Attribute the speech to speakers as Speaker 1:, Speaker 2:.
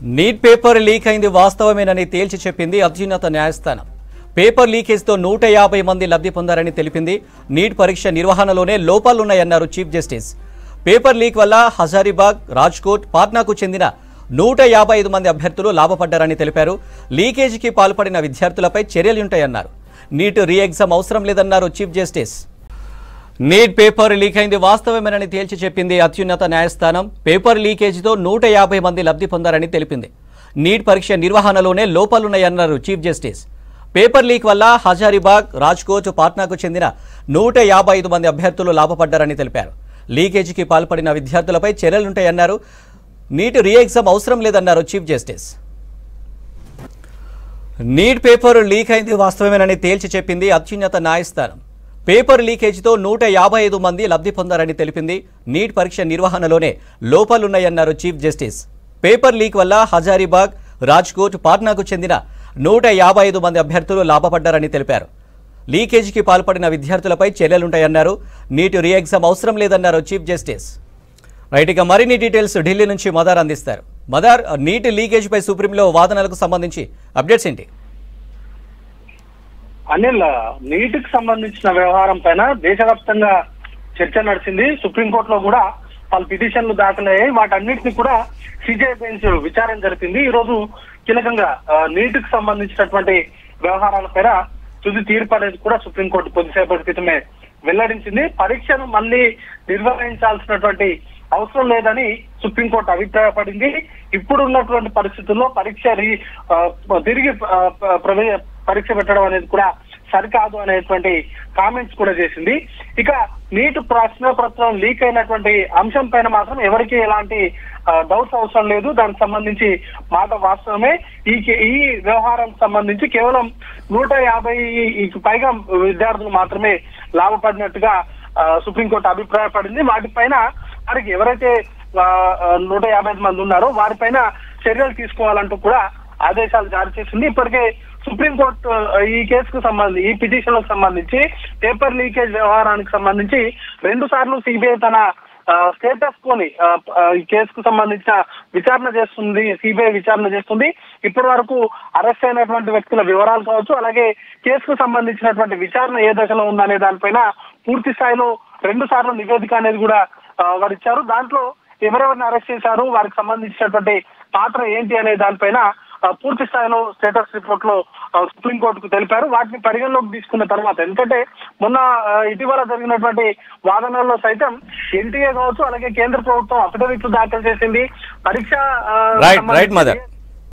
Speaker 1: Neat paper leak అయింది వాస్తవమేనని తేల్చి చెప్పింది అత్యున్నత న్యాయస్థానం. పేపర్ లీకేజ్తో 150 మంది లబ్ధి పొందారని తెలిపింది. నీట్ పరీక్ష నిర్వహణలోనే లోపాలున్నాయన్నారు చీఫ్ జస్టిస్. పేపర్ లీక్ వల్ల హజారీబాగ్, రాజ్కోట్, పాట్నాకు చెందిన 155 మంది అభ్యర్థులు లాభపడ్డారని తెలిపారు. లీకేజీకి పాల్పడిన విద్యార్థులపై చర్యలుంటాయన్నారు. నీట్ రీ ఎగ్జామ్ అవసరం లేదన్నారు chief justice. Neat paper leak అయింది వాస్తవమేనని తేల్చి చెప్పింది అత్యున్నత న్యాయస్థానం. పేపర్ లీకేజీతో 150 మంది లబ్ధి పొందారని తెలిపింది. నీట్ పరీక్ష నిర్వహణలోనే లోపాలున్నాయన్నారు చీఫ్ జస్టిస్. పేపర్ లీక్ వల్ల హజారీబాగ్, రాజ్కోట్, పాట్నాకు చెందిన 155 మంది అభ్యర్థులు లాభపడ్డారని తెలిపారు. లీకేజీకి పాల్పడిన విద్యార్థులపై చర్యలుంటాయన్నారు. నీట్ రీ ఎగ్జామ్ అవసరం లేదన్నారు chief justice. Neat paper leak అయింది వాస్తవమేనని తేల్చి చెప్పింది అత్యున్నత న్యాయస్థానం. పేపర్ లీకేజీతో 155 మంది లబ్ధి పొందారని తెలిపింది. నీట్ పరీక్ష నిర్వహణలోనే లోపాలున్నాయన్నారు చీఫ్ జస్టిస్. పేపర్ లీక్ వల్ల హజారీబాగ్, రాజ్కోట్, పాట్నాకు చెందిన 155 మంది అభ్యర్థులు లాభపడ్డారని తెలిపారు. లీకేజీకి పాల్పడిన విద్యార్థులపై చర్యలుంటాయన్నారు. నీట్ రీ ఎగ్జామ్ అవసరం లేదన్నారు చీఫ్ జస్టిస్. రైట్, ఇక మరిన్ని డీటెయిల్స్ ఢిల్లీ నుంచి మదార్ అందిస్తారు. మదార్, నీట్ లీకేజీపై సుప్రీంలో వాదనలకు సంబంధించి అప్డేట్స్ ఏంటి?
Speaker 2: అనిల్, నీటికి సంబంధించిన వ్యవహారం పైన దేశవ్యాప్తంగా చర్చ నడిచింది. సుప్రీంకోర్టులో కూడా పలు పిటిషన్లు దాఖలయ్యాయి. వాటన్నిటిని కూడా సిజే బెంచ్ విచారణ జరిపింది. ఈ రోజు కీలకంగా నీటికి సంబంధించినటువంటి వ్యవహారాలపైన తుది తీర్పు అనేది కూడా సుప్రీంకోర్టు కొద్దిసేపటి క్రితమే వెల్లడించింది. పరీక్షను మళ్ళీ నిర్వహించాల్సినటువంటి అవసరం లేదని సుప్రీంకోర్టు అభిప్రాయపడింది. ఇప్పుడు ఉన్నటువంటి పరిస్థితుల్లో తిరిగి పరీక్ష పెట్టడం అనేది కూడా సరికాదు అనేటువంటి కామెంట్స్ కూడా చేసింది. ఇక నీట్ ప్రశ్న పత్రం లీక్ అయినటువంటి అంశం పైన మాత్రం ఎవరికి ఎలాంటి డౌట్స్ అవసరం లేదు. దానికి సంబంధించి మాట వాస్తవమే. ఈ వ్యవహారం సంబంధించి కేవలం 150కి పైగా విద్యార్థులు మాత్రమే లాభపడినట్టుగా సుప్రీంకోర్టు అభిప్రాయపడింది. వాటిపైన వారికి ఎవరైతే 150 మంది ఉన్నారో వారిపైన చర్యలు తీసుకోవాలంటూ కూడా ఆదేశాలు జారీ చేసింది. ఇప్పటికే సుప్రీంకోర్టు ఈ కేసుకు సంబంధించి, ఈ పిటిషన్లకు సంబంధించి, పేపర్ లీకేజ్ వ్యవహారానికి సంబంధించి 2 సార్లు సిబిఐ తన స్టేటస్ కోని ఈ కేసుకు సంబంధించిన విచారణ చేస్తుంది. సిబిఐ విచారణ చేస్తుంది. ఇప్పటి వరకు అరెస్ట్ అయినటువంటి వ్యక్తుల వివరాలు కావచ్చు, అలాగే కేసుకు సంబంధించినటువంటి విచారణ ఏ దశలో ఉందనే దానిపైన పూర్తి స్థాయిలో 2 సార్లు నివేదిక అనేది కూడా వారు ఇచ్చారు. దాంట్లో ఎవరెవరిని అరెస్ట్ చేశారు, వారికి సంబంధించినటువంటి పాత్ర ఏంటి అనే దానిపైన పూర్తి స్థాయిలో స్టేటస్ రిపోర్ట్ లో సుప్రీంకోర్టుకు తెలిపారు. వాటిని పరిగణలోకి తీసుకున్న తర్వాత, ఎందుకంటే మొన్న ఇటీవల జరిగినటువంటి వాదనల్లో సైతం ఎన్టీఏ కావచ్చు, అలాగే కేంద్ర ప్రభుత్వం అఫిడవిట్లు దాఖలు చేసింది. పరీక్ష